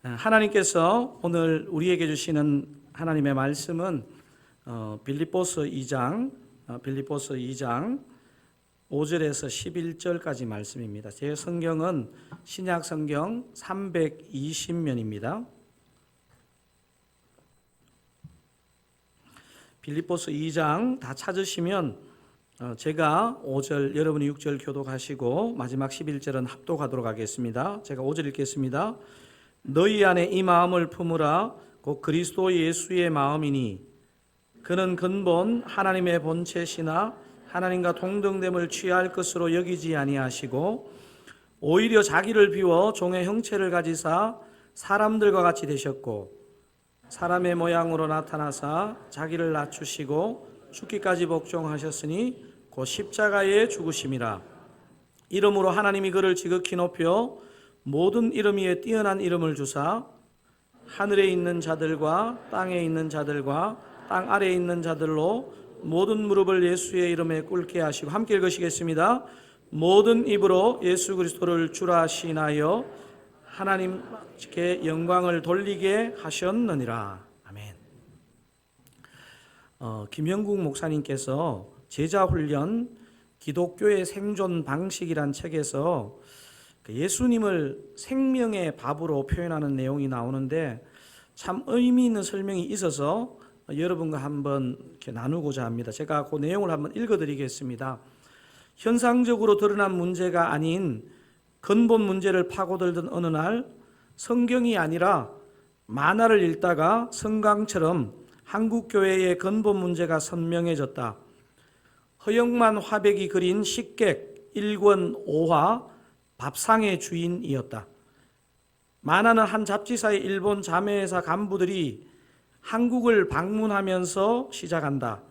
하나님께서 오늘 우리에게 주시는 하나님의 말씀은 빌립보서 2장 5절에서 11절까지 말씀입니다. 제 성경은 신약 성경 320면입니다. 빌립보서 2장 다 찾으시면 제가 5절, 여러분이 6절 교독하시고 마지막 11절은 합독하도록 하겠습니다. 제가 5절 읽겠습니다. 너희 안에 이 마음을 품으라. 곧 그리스도 예수의 마음이니 그는 근본 하나님의 본체시나 하나님과 동등됨을 취할 것으로 여기지 아니하시고 오히려 자기를 비워 종의 형체를 가지사 사람들과 같이 되셨고 사람의 모양으로 나타나사 자기를 낮추시고 죽기까지 복종하셨으니 곧 십자가에 죽으심이라. 이름으로 하나님이 그를 지극히 높여 모든 이름 위에 뛰어난 이름을 주사 하늘에 있는 자들과 땅에 있는 자들과 땅 아래에 있는 자들로 모든 무릎을 예수의 이름에 꿇게 하시고, 함께 읽으시겠습니다. 모든 입으로 예수 그리스도를 주라 시인하여 하나님께 영광을 돌리게 하셨느니라. 아멘. 김영국 목사님께서 제자훈련 기독교의 생존 방식이란 책에서 예수님을 생명의 밥으로 표현하는 내용이 나오는데 참 의미 있는 설명이 있어서 여러분과 한번 이렇게 나누고자 합니다. 제가 그 내용을 한번 읽어드리겠습니다. 현상적으로 드러난 문제가 아닌 근본 문제를 파고들던 어느 날 성경이 아니라 만화를 읽다가 성강처럼 한국교회의 근본 문제가 선명해졌다. 허영만 화백이 그린 식객 1권 5화 밥상의 주인이었다. 만화는 한 잡지사의 일본 자매회사 간부들이 한국을 방문하면서 시작한다.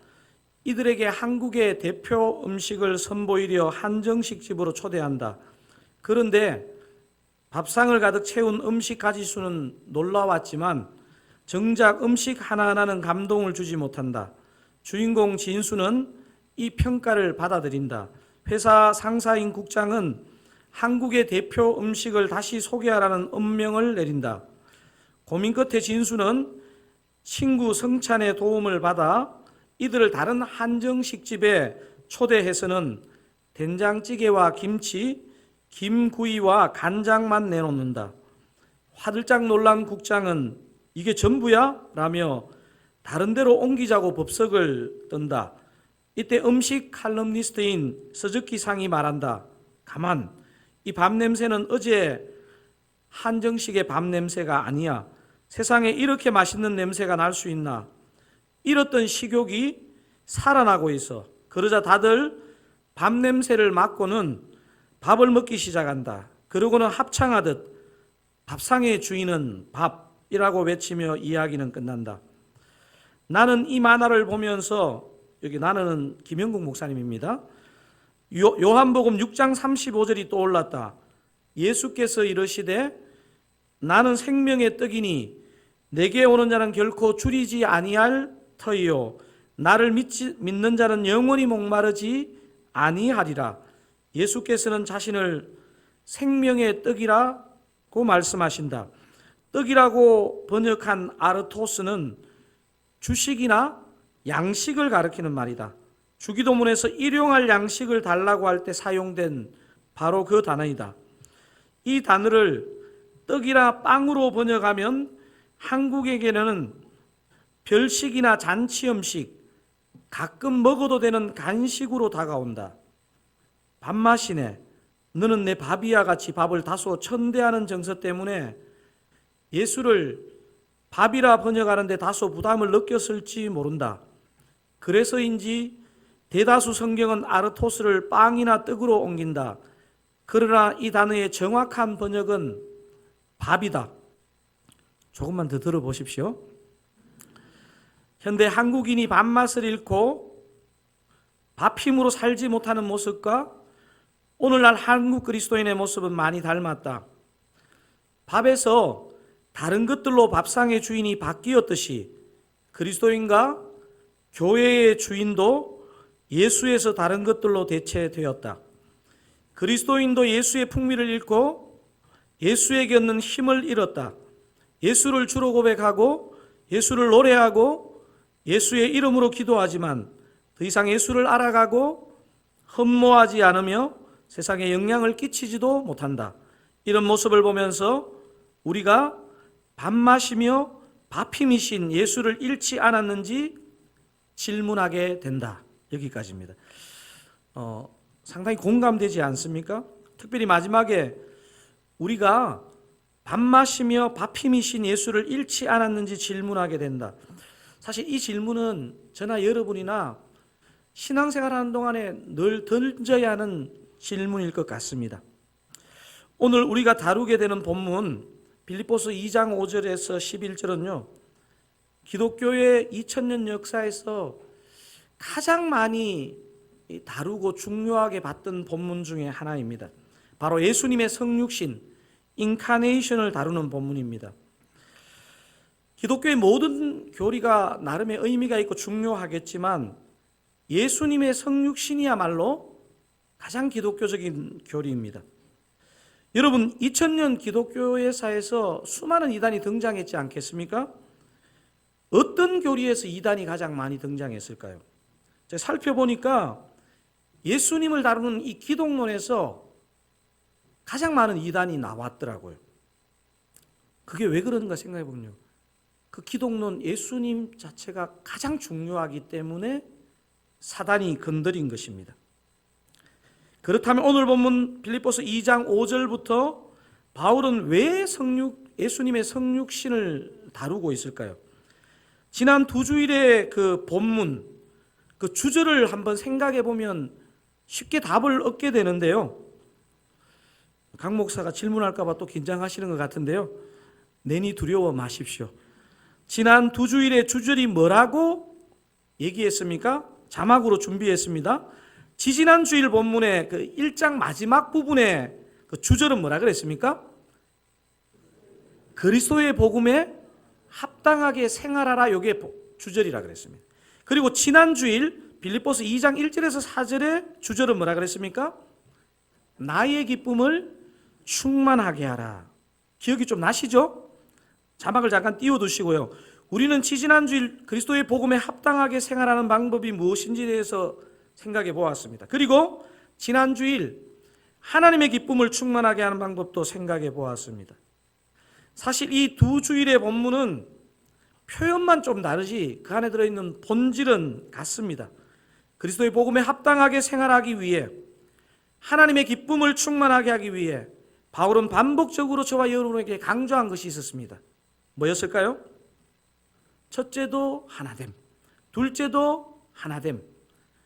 이들에게 한국의 대표 음식을 선보이려 한정식 집으로 초대한다. 그런데 밥상을 가득 채운 음식 가지수는 놀라웠지만 정작 음식 하나하나는 감동을 주지 못한다. 주인공 진수는 이 평가를 받아들인다. 회사 상사인 국장은 한국의 대표 음식을 다시 소개하라는 엄명을 내린다. 고민 끝에 진수는 친구 성찬의 도움을 받아 이들을 다른 한정식 집에 초대해서는 된장찌개와 김치, 김구이와 간장만 내놓는다. 화들짝 놀란 국장은 이게 전부야? 라며 다른 데로 옮기자고 법석을 뜬다. 이때 음식 칼럼니스트인 서적기 상이 말한다. 가만, 이 밥 냄새는 어제 한정식의 밥 냄새가 아니야. 세상에 이렇게 맛있는 냄새가 날 수 있나? 잃었던 식욕이 살아나고 있어. 그러자 다들 밥 냄새를 맡고는 밥을 먹기 시작한다. 그러고는 합창하듯 밥상의 주인은 밥이라고 외치며 이야기는 끝난다. 나는 이 만화를 보면서, 여기 나는 김영국 목사님입니다. 요한복음 6장 35절이 떠올랐다. 예수께서 이르시되 나는 생명의 떡이니 내게 오는 자는 결코 줄이지 아니할 터이요 나를 믿는 자는 영원히 목마르지 아니하리라. 예수께서는 자신을 생명의 떡이라고 말씀하신다. 떡이라고 번역한 아르토스는 주식이나 양식을 가리키는 말이다. 주기도문에서 일용할 양식을 달라고 할 때 사용된 바로 그 단어이다. 이 단어를 떡이나 빵으로 번역하면 한국에게는 별식이나 잔치 음식, 가끔 먹어도 되는 간식으로 다가온다. 밥맛이네. 너는 내 밥이야 같이 밥을 다소 천대하는 정서 때문에 예수를 밥이라 번역하는데 다소 부담을 느꼈을지 모른다. 그래서인지 대다수 성경은 아르토스를 빵이나 떡으로 옮긴다. 그러나 이 단어의 정확한 번역은 밥이다. 조금만 더 들어보십시오. 현대 한국인이 밥맛을 잃고 밥 힘으로 살지 못하는 모습과 오늘날 한국 그리스도인의 모습은 많이 닮았다. 밥에서 다른 것들로 밥상의 주인이 바뀌었듯이 그리스도인과 교회의 주인도 예수에서 다른 것들로 대체되었다. 그리스도인도 예수의 풍미를 잃고 예수에게 얻는 힘을 잃었다. 예수를 주로 고백하고 예수를 노래하고 예수의 이름으로 기도하지만 더 이상 예수를 알아가고 흠모하지 않으며 세상에 영향을 끼치지도 못한다. 이런 모습을 보면서 우리가 밥 마시며 밥힘이신 예수를 잃지 않았는지 질문하게 된다. 여기까지입니다. 상당히 공감되지 않습니까? 특별히 마지막에 우리가 밥 마시며 밥힘이신 예수를 잃지 않았는지 질문하게 된다. 사실 이 질문은 저나 여러분이나 신앙생활하는 동안에 늘 던져야 하는 질문일 것 같습니다. 오늘 우리가 다루게 되는 본문 빌립보서 2장 5절에서 11절은요, 기독교의 2000년 역사에서 가장 많이 다루고 중요하게 봤던 본문 중에 하나입니다. 바로 예수님의 성육신, 인카네이션을 다루는 본문입니다. 기독교의 모든 교리가 나름의 의미가 있고 중요하겠지만 예수님의 성육신이야말로 가장 기독교적인 교리입니다. 여러분, 2000년 기독교회사에서 수많은 이단이 등장했지 않겠습니까? 어떤 교리에서 이단이 가장 많이 등장했을까요? 제가 살펴보니까 예수님을 다루는 이 기독론에서 가장 많은 이단이 나왔더라고요. 그게 왜 그런가 생각해 보면요, 그 기독론 예수님 자체가 가장 중요하기 때문에 사단이 건드린 것입니다. 그렇다면 오늘 본문 빌립보서 2장 5절부터 바울은 왜 예수님의 성육신을 다루고 있을까요? 지난 두 주일의 그 본문, 그 주절을 한번 생각해 보면 쉽게 답을 얻게 되는데요. 강 목사가 질문할까 봐 또 긴장하시는 것 같은데요. 내니 두려워 마십시오. 지난 두 주일의 주절이 뭐라고 얘기했습니까? 자막으로 준비했습니다. 지지난 주일 본문의 그 1장 마지막 부분의 그 주절은 뭐라 그랬습니까? 그리스도의 복음에 합당하게 생활하라, 요게 주절이라 그랬습니다. 그리고 지난 주일 빌립보서 2장 1절에서 4절의 주절은 뭐라 그랬습니까? 나의 기쁨을 충만하게 하라. 기억이 좀 나시죠? 자막을 잠깐 띄워두시고요. 우리는 지지난 주일 그리스도의 복음에 합당하게 생활하는 방법이 무엇인지에 대해서 생각해 보았습니다. 그리고 지난 주일 하나님의 기쁨을 충만하게 하는 방법도 생각해 보았습니다. 사실 이 두 주일의 본문은 표현만 좀 다르지 그 안에 들어있는 본질은 같습니다. 그리스도의 복음에 합당하게 생활하기 위해, 하나님의 기쁨을 충만하게 하기 위해 바울은 반복적으로 저와 여러분에게 강조한 것이 있었습니다. 뭐였을까요? 첫째도 하나됨, 둘째도 하나됨,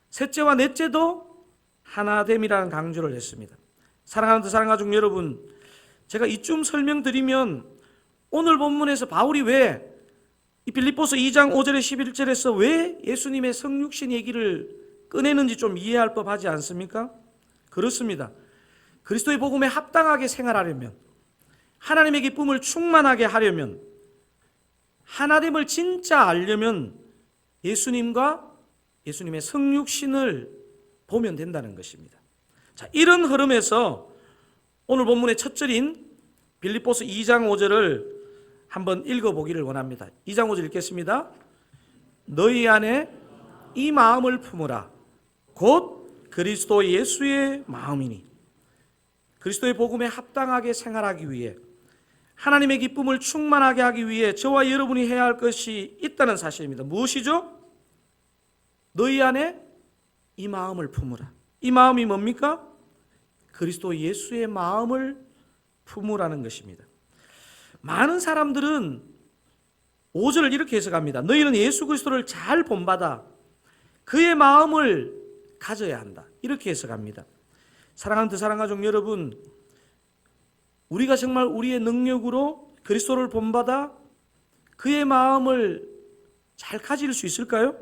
셋째와 넷째도 하나됨이라는 강조를 했습니다. 사랑하는 사랑가족 여러분, 제가 이쯤 설명드리면 오늘 본문에서 바울이 왜 이 빌립보서 2장 5절에 11절에서 왜 예수님의 성육신 얘기를 꺼내는지 좀 이해할 법하지 않습니까? 그렇습니다. 그리스도의 복음에 합당하게 생활하려면, 하나님의 기쁨을 충만하게 하려면, 하나됨을 진짜 알려면 예수님과 예수님의 성육신을 보면 된다는 것입니다. 자, 이런 흐름에서 오늘 본문의 첫 절인 빌립보서 2장 5절을 한번 읽어보기를 원합니다. 2장 5절 읽겠습니다. 너희 안에 이 마음을 품으라. 곧 그리스도 예수의 마음이니. 그리스도의 복음에 합당하게 생활하기 위해, 하나님의 기쁨을 충만하게 하기 위해 저와 여러분이 해야 할 것이 있다는 사실입니다. 무엇이죠? 너희 안에 이 마음을 품으라. 이 마음이 뭡니까? 그리스도 예수의 마음을 품으라는 것입니다. 많은 사람들은 5절을 이렇게 해석합니다. 너희는 예수 그리스도를 잘 본받아 그의 마음을 가져야 한다. 이렇게 해석합니다. 사랑하는 사랑가족 여러분, 우리가 정말 우리의 능력으로 그리스도를 본받아 그의 마음을 잘 가질 수 있을까요?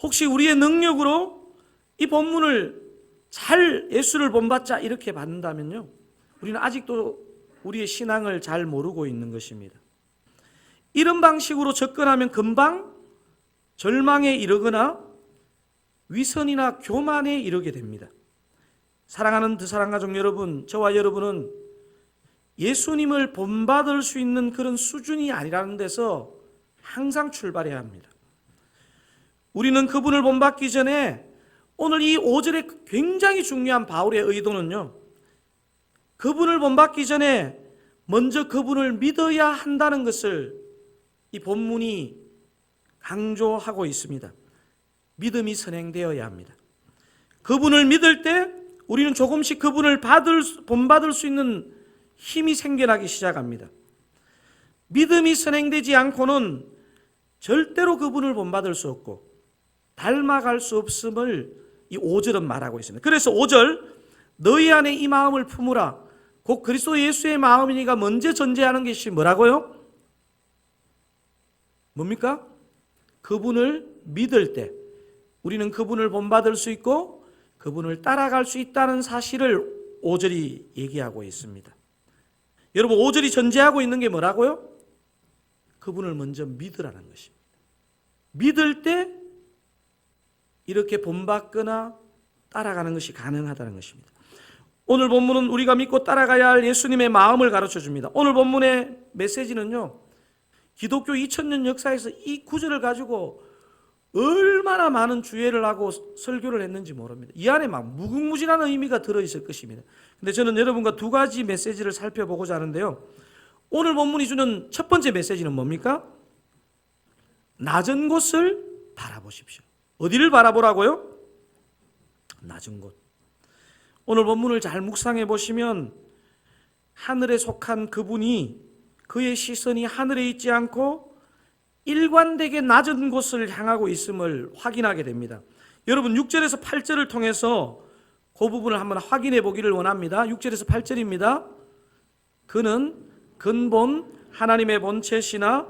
혹시 우리의 능력으로 이 본문을 잘 예수를 본받자 이렇게 받는다면요, 우리는 아직도 우리의 신앙을 잘 모르고 있는 것입니다. 이런 방식으로 접근하면 금방 절망에 이르거나 위선이나 교만에 이르게 됩니다. 사랑하는 사랑가족 여러분, 저와 여러분은 예수님을 본받을 수 있는 그런 수준이 아니라는 데서 항상 출발해야 합니다. 우리는 그분을 본받기 전에 오늘 이 5절에 굉장히 중요한 바울의 의도는요, 그분을 본받기 전에 먼저 그분을 믿어야 한다는 것을 이 본문이 강조하고 있습니다. 믿음이 선행되어야 합니다. 그분을 믿을 때 우리는 조금씩 그분을 본받을 수 있는 힘이 생겨나기 시작합니다. 믿음이 선행되지 않고는 절대로 그분을 본받을 수 없고 닮아갈 수 없음을 이 5절은 말하고 있습니다. 그래서 5절, 너희 안에 이 마음을 품으라. 곧 그리스도 예수의 마음이니가 먼저 전제하는 것이 뭐라고요? 뭡니까? 그분을 믿을 때 우리는 그분을 본받을 수 있고 그분을 따라갈 수 있다는 사실을 5절이 얘기하고 있습니다. 여러분, 5절이 전제하고 있는 게 뭐라고요? 그분을 먼저 믿으라는 것입니다. 믿을 때 이렇게 본받거나 따라가는 것이 가능하다는 것입니다. 오늘 본문은 우리가 믿고 따라가야 할 예수님의 마음을 가르쳐 줍니다. 오늘 본문의 메시지는요, 기독교 2000년 역사에서 이 구절을 가지고 얼마나 많은 주예를 하고 설교를 했는지 모릅니다. 이 안에 막 무궁무진한 의미가 들어있을 것입니다. 근데 저는 여러분과 두 가지 메시지를 살펴보고자 하는데요. 오늘 본문이 주는 첫 번째 메시지는 뭡니까? 낮은 곳을 바라보십시오. 어디를 바라보라고요? 낮은 곳. 오늘 본문을 잘 묵상해 보시면 하늘에 속한 그분이 그의 시선이 하늘에 있지 않고 일관되게 낮은 곳을 향하고 있음을 확인하게 됩니다. 여러분, 6절에서 8절을 통해서 그 부분을 한번 확인해 보기를 원합니다. 6절에서 8절입니다. 그는 근본 하나님의 본체시나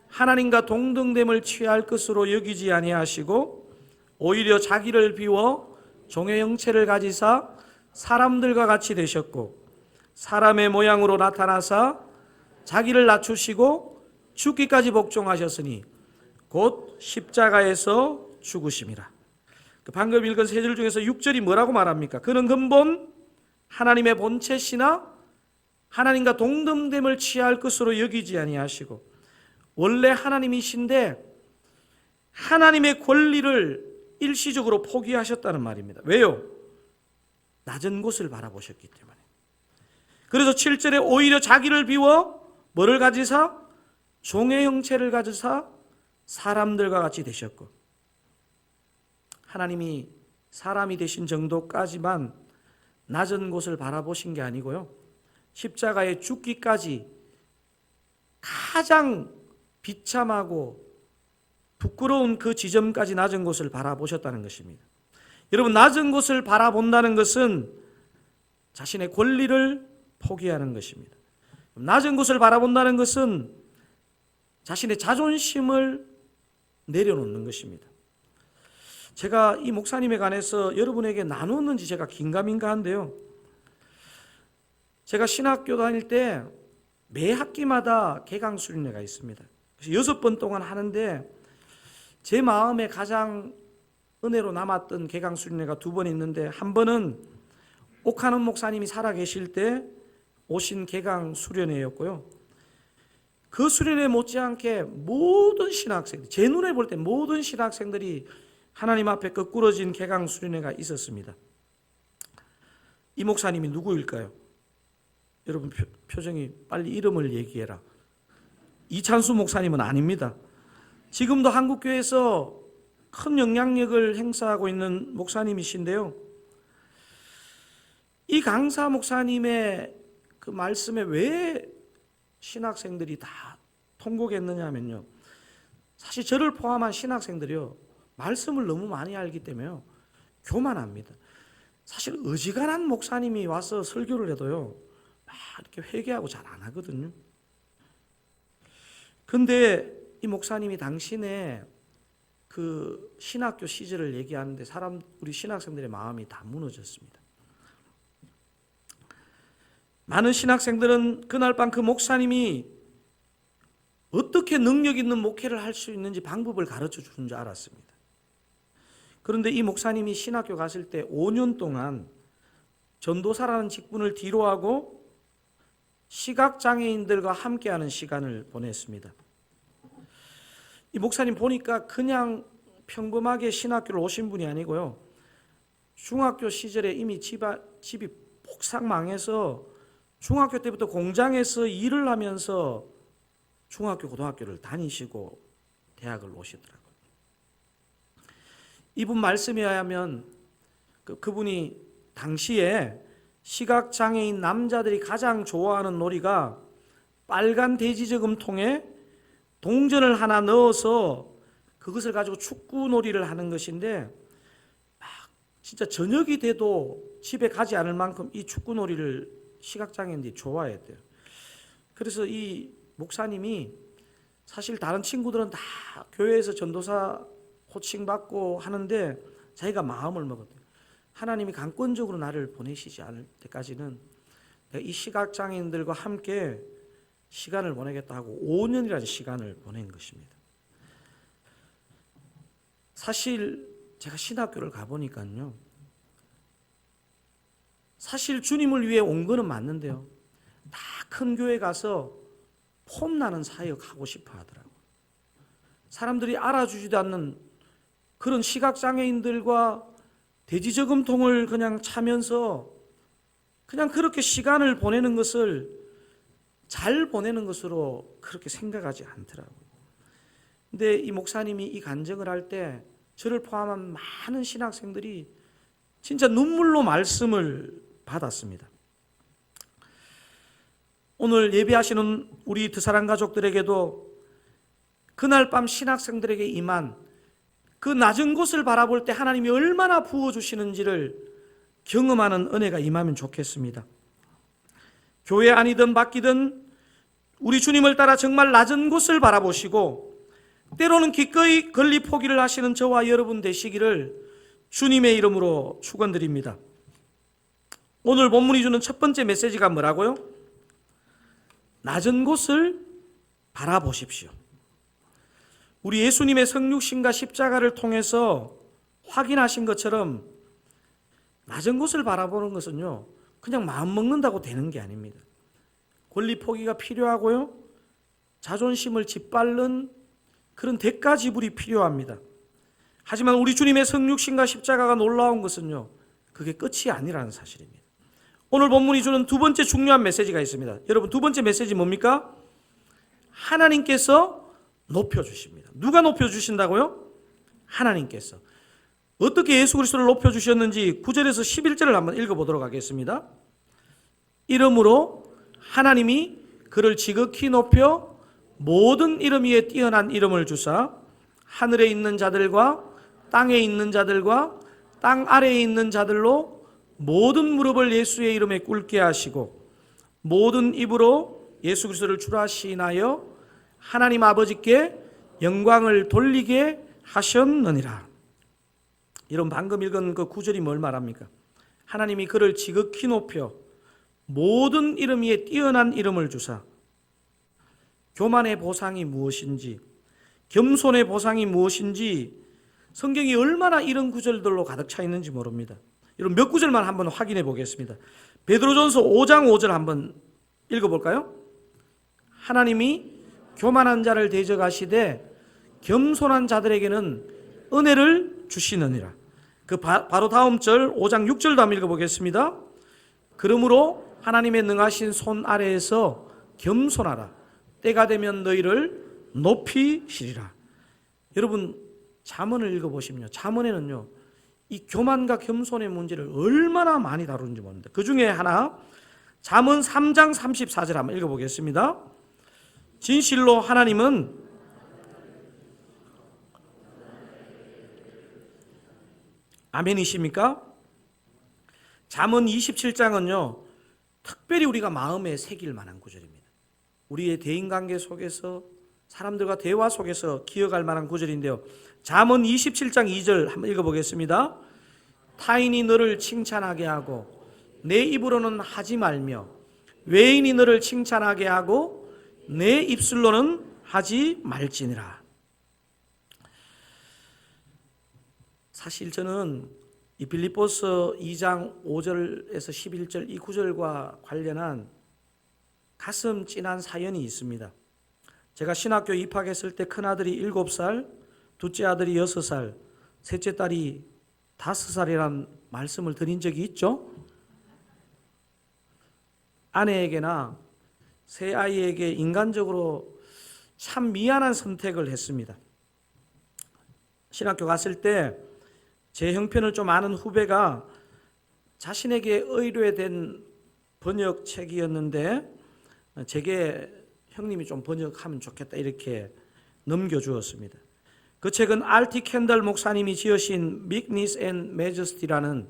하나님과 동등됨을 취할 것으로 여기지 아니하시고 오히려 자기를 비워 종의 형체를 가지사 사람들과 같이 되셨고 사람의 모양으로 나타나사 자기를 낮추시고 죽기까지 복종하셨으니 곧 십자가에서 죽으심이라. 방금 읽은 세 절 중에서 6절이 뭐라고 말합니까? 그는 근본 하나님의 본체시나 하나님과 동등됨을 취할 것으로 여기지 아니하시고, 원래 하나님이신데 하나님의 권리를 일시적으로 포기하셨다는 말입니다. 왜요? 낮은 곳을 바라보셨기 때문에. 그래서 7절에 오히려 자기를 비워 뭐를 가지사? 종의 형체를 가지사 사람들과 같이 되셨고, 하나님이 사람이 되신 정도까지만 낮은 곳을 바라보신 게 아니고요, 십자가에 죽기까지 가장 비참하고 부끄러운 그 지점까지 낮은 곳을 바라보셨다는 것입니다. 여러분, 낮은 곳을 바라본다는 것은 자신의 권리를 포기하는 것입니다. 낮은 곳을 바라본다는 것은 자신의 자존심을 내려놓는 것입니다. 제가 이 목사님에 관해서 여러분에게 나누었는지 제가 긴가민가한데요, 제가 신학교 다닐 때 매 학기마다 개강수련회가 있습니다. 그래서 6번 동안 하는데 제 마음에 가장 은혜로 남았던 개강수련회가 2번 있는데, 한 번은 옥하는 목사님이 살아계실 때 오신 개강수련회였고요, 그 수련회 못지않게 모든 신학생들, 제 눈에 볼 때 모든 신학생들이 하나님 앞에 거꾸러진 개강수련회가 있었습니다. 이 목사님이 누구일까요? 여러분 표정이, 빨리 이름을 얘기해라. 이찬수 목사님은 아닙니다. 지금도 한국교회에서 큰 영향력을 행사하고 있는 목사님이신데요, 이 강사 목사님의 그 말씀에 왜 신학생들이 다 통곡했느냐 하면요, 사실 저를 포함한 신학생들이요, 말씀을 너무 많이 알기 때문에요, 교만합니다. 사실 어지간한 목사님이 와서 설교를 해도요, 막 이렇게 회개하고 잘 안 하거든요. 근데 이 목사님이 당신의 그 신학교 시절을 얘기하는데 우리 신학생들의 마음이 다 무너졌습니다. 많은 신학생들은 그날 밤 그 목사님이 어떻게 능력 있는 목회를 할 수 있는지 방법을 가르쳐 주는 줄 알았습니다. 그런데 이 목사님이 신학교 갔을 때 5년 동안 전도사라는 직분을 뒤로하고 시각장애인들과 함께하는 시간을 보냈습니다. 이 목사님 보니까 그냥 평범하게 신학교를 오신 분이 아니고요. 중학교 시절에 이미 집이 폭삭 망해서 중학교 때부터 공장에서 일을 하면서 중학교, 고등학교를 다니시고 대학을 오시더라고요. 이분 말씀에 의하면 그분이 당시에 시각장애인 남자들이 가장 좋아하는 놀이가 빨간 돼지저금통에 동전을 하나 넣어서 그것을 가지고 축구놀이를 하는 것인데 막 진짜 저녁이 돼도 집에 가지 않을 만큼 이 축구놀이를 시각장애인들이 좋아했대요. 그래서 이 목사님이 사실 다른 친구들은 다 교회에서 전도사 호칭받고 하는데 자기가 마음을 먹었대요. 하나님이 강권적으로 나를 보내시지 않을 때까지는 내가 이 시각장애인들과 함께 시간을 보내겠다 하고 5년이라는 시간을 보낸 것입니다. 사실 제가 신학교를 가보니까요, 사실 주님을 위해 온 거는 맞는데요, 다 큰 교회 가서 폼나는 사역 하고 싶어 하더라고요. 사람들이 알아주지도 않는 그런 시각장애인들과 돼지저금통을 그냥 차면서 그냥 그렇게 시간을 보내는 것을 잘 보내는 것으로 그렇게 생각하지 않더라고요. 근데 이 목사님이 이 간증을 할 때 저를 포함한 많은 신학생들이 진짜 눈물로 말씀을 받았습니다. 오늘 예배하시는 우리 드사랑 가족들에게도 그날 밤 신학생들에게 임한 그 낮은 곳을 바라볼 때 하나님이 얼마나 부어주시는지를 경험하는 은혜가 임하면 좋겠습니다. 교회 아니든 밖이든 우리 주님을 따라 정말 낮은 곳을 바라보시고 때로는 기꺼이 권리 포기를 하시는 저와 여러분 되시기를 주님의 이름으로 축원드립니다. 오늘 본문이 주는 첫 번째 메시지가 뭐라고요? 낮은 곳을 바라보십시오. 우리 예수님의 성육신과 십자가를 통해서 확인하신 것처럼 낮은 곳을 바라보는 것은요, 그냥 마음 먹는다고 되는 게 아닙니다. 권리 포기가 필요하고요, 자존심을 짓밟는 그런 대가 지불이 필요합니다. 하지만 우리 주님의 성육신과 십자가가 놀라운 것은요, 그게 끝이 아니라는 사실입니다. 오늘 본문이 주는 두 번째 중요한 메시지가 있습니다. 여러분, 두 번째 메시지 뭡니까? 하나님께서 높여주십니다. 누가 높여주신다고요? 하나님께서. 어떻게 예수 그리스도를 높여주셨는지 9절에서 11절을 한번 읽어보도록 하겠습니다. 이름으로 하나님이 그를 지극히 높여 모든 이름 위에 뛰어난 이름을 주사 하늘에 있는 자들과 땅에 있는 자들과 땅 아래에 있는 자들로 모든 무릎을 예수의 이름에 꿇게 하시고 모든 입으로 예수 그리스도를 주라 시인하여 하나님 아버지께 영광을 돌리게 하셨느니라. 여러분, 방금 읽은 그 구절이 뭘 말합니까? 하나님이 그를 지극히 높여 모든 이름 위에 뛰어난 이름을 주사. 교만의 보상이 무엇인지, 겸손의 보상이 무엇인지 성경이 얼마나 이런 구절들로 가득 차 있는지 모릅니다. 여러분, 몇 구절만 한번 확인해 보겠습니다. 베드로전서 5장 5절 한번 읽어볼까요? 하나님이 교만한 자를 대적하시되 겸손한 자들에게는 은혜를 주시느니라. 그 바로 다음 절 5장 6절도 한번 읽어보겠습니다. 그러므로 하나님의 능하신 손 아래에서 겸손하라. 때가 되면 너희를 높이시리라. 여러분, 잠언을 읽어보시면요, 잠언에는요 이 교만과 겸손의 문제를 얼마나 많이 다루는지 모릅니다. 그 중에 하나, 잠언 3장 34절 한번 읽어보겠습니다. 진실로 하나님은 아멘이십니까? 잠언 27장은요 특별히 우리가 마음에 새길 만한 구절입니다. 우리의 대인관계 속에서 사람들과 대화 속에서 기억할 만한 구절인데요, 잠언 27장 2절 한번 읽어보겠습니다. 타인이 너를 칭찬하게 하고 내 입으로는 하지 말며 외인이 너를 칭찬하게 하고 내 입술로는 하지 말지니라. 사실 저는 이 빌립보서 2장 5절에서 11절 이 구절과 관련한 가슴 찐한 사연이 있습니다. 제가 신학교 입학했을 때 큰아들이 7살, 둘째 아들이 6살, 셋째 딸이 5살이란 말씀을 드린 적이 있죠. 아내에게나 새 아이에게 인간적으로 참 미안한 선택을 했습니다. 신학교 갔을 때 제 형편을 좀 아는 후배가 자신에게 의뢰된 번역책이었는데 제게 형님이 좀 번역하면 좋겠다 이렇게 넘겨주었습니다. 그 책은 R.T. 캔들 목사님이 지으신 Meekness and Majesty라는,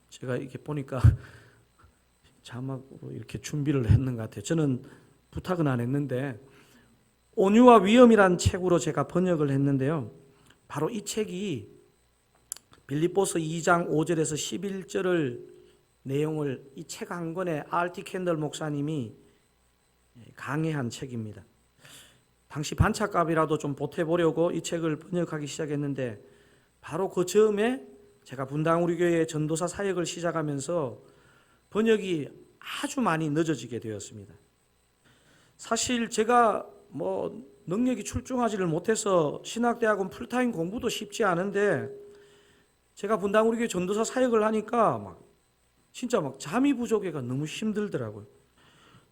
제가 이렇게 보니까 자막으로 이렇게 준비를 했는 것 같아요. 저는 부탁은 안 했는데 온유와 위엄이란 책으로 제가 번역을 했는데요. 바로 이 책이 빌립보서 2장 5절에서 11절을 내용을 이 책 한 권에 R.T. 캔들 목사님이 강해한 책입니다. 당시 반찬값이라도 좀 보태보려고 이 책을 번역하기 시작했는데 바로 그 즈음에 제가 분당 우리 교회 전도사 사역을 시작하면서 번역이 아주 많이 늦어지게 되었습니다. 사실 제가 능력이 출중하지를 못해서 신학대학원 풀타임 공부도 쉽지 않은데 제가 분당 우리 교회 전도사 사역을 하니까 진짜 잠이 부족해가 너무 힘들더라고요.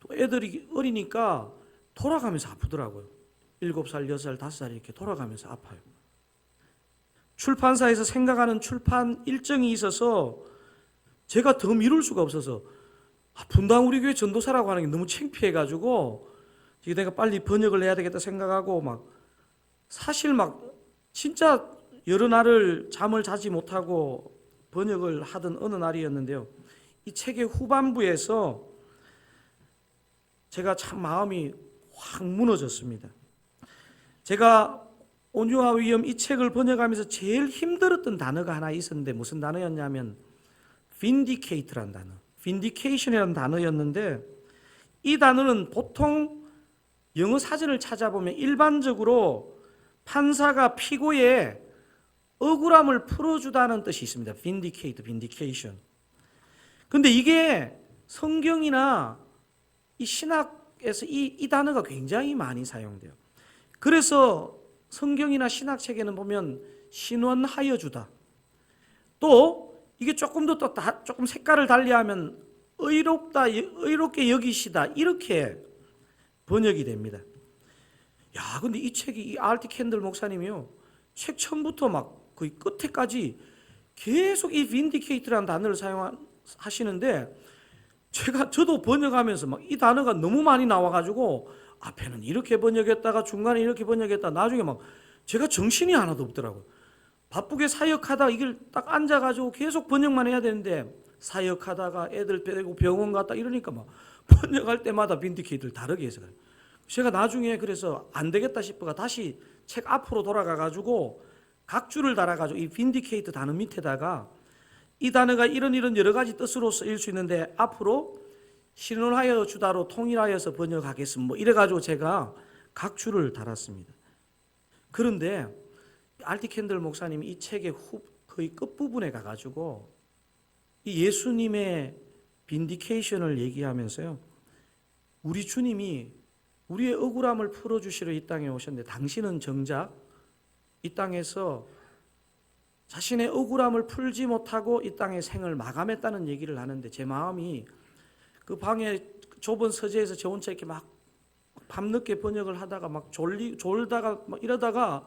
또 애들이 어리니까 돌아가면서 아프더라고요. 7살, 6살, 5살 이렇게 돌아가면서 아파요. 출판사에서 생각하는 출판 일정이 있어서 제가 더 미룰 수가 없어서 분당 우리 교회 전도사라고 하는 게 너무 창피해가지고 내가 빨리 번역을 해야 되겠다 생각하고 사실 진짜 여러 날을 잠을 자지 못하고 번역을 하던 어느 날이었는데요. 이 책의 후반부에서 제가 참 마음이 확 무너졌습니다. 제가 온유와 위엄 이 책을 번역하면서 제일 힘들었던 단어가 하나 있었는데 무슨 단어였냐면 vindicate라는 단어, vindication이라는 단어였는데 이 단어는 보통 영어 사전을 찾아보면 일반적으로 판사가 피고의 억울함을 풀어주다는 뜻이 있습니다. vindicate, vindication. 근데 이게 성경이나 이 신학에서 이 단어가 굉장히 많이 사용돼요. 그래서 성경이나 신학책에는 보면 신원하여 주다. 또 이게 조금 색깔을 달리하면 의롭게 여기시다 이렇게 번역이 됩니다. 근데 이 책이 이 R.T. 캔들 목사님이요, 책 처음부터 거의 끝에까지 계속 이 vindicate라는 단어를 사용하시는데 저도 번역하면서 이 단어가 너무 많이 나와가지고 앞에는 이렇게 번역했다가 중간에 이렇게 번역했다 나중에 제가 정신이 하나도 없더라고요. 바쁘게 사역하다가 이걸 딱 앉아가지고 계속 번역만 해야 되는데 사역하다가 애들 빼고 병원 갔다 이러니까 번역할 때마다 vindicate를 다르게 해서 그래요. 제가 나중에 그래서 안 되겠다 싶어가 다시 책 앞으로 돌아가가지고 각주를 달아가지고 이 vindicate 단어 밑에다가 이 단어가 이런 여러 가지 뜻으로 쓰일 수 있는데 앞으로 신원하여 주다로 통일하여서 번역하겠습니다. 이래가지고 제가 각주를 달았습니다. 그런데 R.T. 캔들 목사님이 이 책의 거의 끝부분에 가가지고 이 예수님의 빈디케이션을 얘기하면서요, 우리 주님이 우리의 억울함을 풀어주시러 이 땅에 오셨는데 당신은 정작 이 땅에서 자신의 억울함을 풀지 못하고 이 땅의 생을 마감했다는 얘기를 하는데 제 마음이 그 방에 좁은 서재에서 저 혼자 이렇게 밤늦게 번역을 하다가 졸다가 이러다가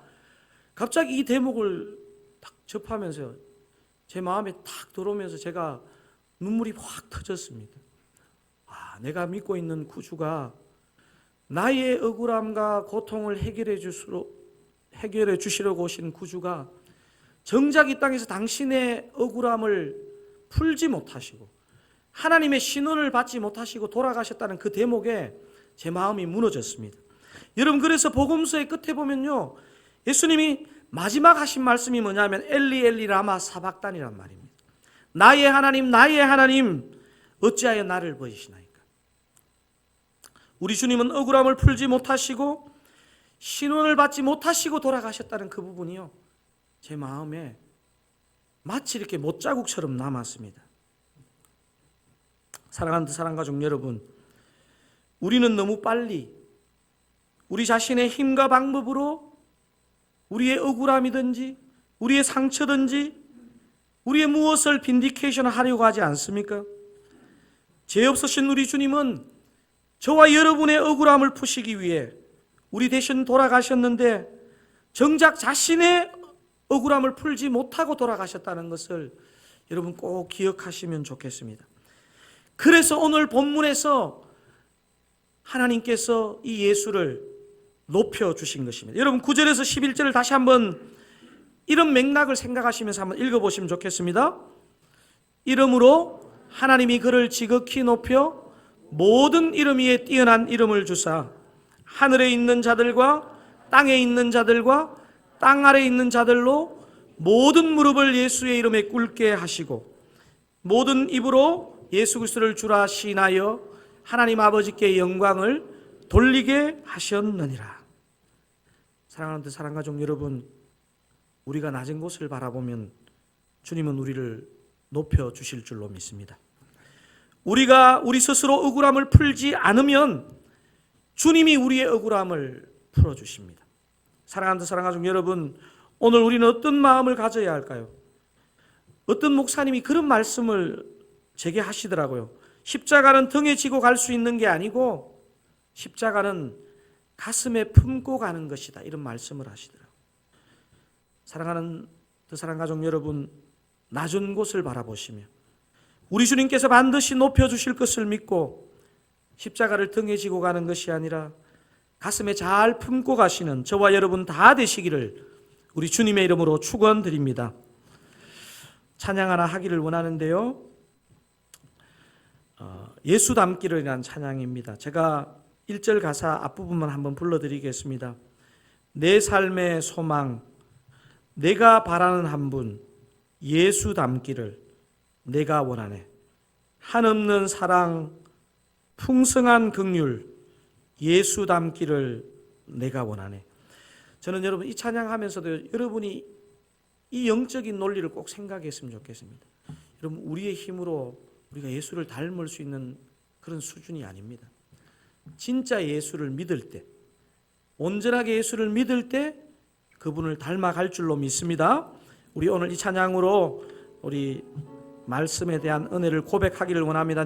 갑자기 이 대목을 딱 접하면서 제 마음에 탁 들어오면서 제가 눈물이 확 터졌습니다. 내가 믿고 있는 구주가 나의 억울함과 고통을 해결해 주시려고 오신 구주가 정작 이 땅에서 당신의 억울함을 풀지 못하시고 하나님의 신원을 받지 못하시고 돌아가셨다는 그 대목에 제 마음이 무너졌습니다. 여러분, 그래서 복음서의 끝에 보면요, 예수님이 마지막 하신 말씀이 뭐냐면 엘리 엘리 라마 사박단이란 말입니다. 나의 하나님 어찌하여 나를 버리시나이까. 우리 주님은 억울함을 풀지 못하시고 신원을 받지 못하시고 돌아가셨다는 그 부분이요, 제 마음에 마치 이렇게 못자국처럼 남았습니다. 사랑하는 사랑가족 여러분, 우리는 너무 빨리 우리 자신의 힘과 방법으로 우리의 억울함이든지 우리의 상처든지 우리의 무엇을 빈디케이션 하려고 하지 않습니까? 죄 없으신 우리 주님은 저와 여러분의 억울함을 푸시기 위해 우리 대신 돌아가셨는데 정작 자신의 억울함을 풀지 못하고 돌아가셨다는 것을 여러분 꼭 기억하시면 좋겠습니다. 그래서 오늘 본문에서 하나님께서 이 예수를 높여주신 것입니다. 여러분 9절에서 11절을 다시 한번 이런 맥락을 생각하시면서 한번 읽어보시면 좋겠습니다. 이름으로 하나님이 그를 지극히 높여 모든 이름 위에 뛰어난 이름을 주사 하늘에 있는 자들과 땅에 있는 자들과 땅 아래에 있는 자들로 모든 무릎을 예수의 이름에 꿇게 하시고 모든 입으로 예수 그리스도를 주라 시인하여 하나님 아버지께 영광을 돌리게 하셨느니라. 사랑하는 사랑가족 여러분, 우리가 낮은 곳을 바라보면 주님은 우리를 높여주실 줄로 믿습니다. 우리가 우리 스스로 억울함을 풀지 않으면 주님이 우리의 억울함을 풀어주십니다. 사랑하는 사랑가족 여러분, 오늘 우리는 어떤 마음을 가져야 할까요? 어떤 목사님이 그런 말씀을 제게 하시더라고요. 십자가는 등에 지고 갈 수 있는 게 아니고 십자가는 가슴에 품고 가는 것이다, 이런 말씀을 하시더라고요. 사랑하는 사랑가족 여러분, 낮은 곳을 바라보시며 우리 주님께서 반드시 높여주실 것을 믿고 십자가를 등에 지고 가는 것이 아니라 가슴에 잘 품고 가시는 저와 여러분 다 되시기를 우리 주님의 이름으로 축원드립니다. 찬양 하나 하기를 원하는데요, 예수 닮기를이라는 찬양입니다. 제가 1절 가사 앞부분만 한번 불러드리겠습니다. 내 삶의 소망, 내가 바라는 한 분, 예수 닮기를 내가 원하네. 한없는 사랑, 풍성한 긍휼, 예수 닮기를 내가 원하네. 저는 여러분 이 찬양하면서도 여러분이 이 영적인 논리를 꼭 생각했으면 좋겠습니다. 여러분 우리의 힘으로 우리가 예수를 닮을 수 있는 그런 수준이 아닙니다. 진짜 예수를 믿을 때, 온전하게 예수를 믿을 때 그분을 닮아갈 줄로 믿습니다. 우리 오늘 이 찬양으로 우리 말씀에 대한 은혜를 고백하기를 원합니다.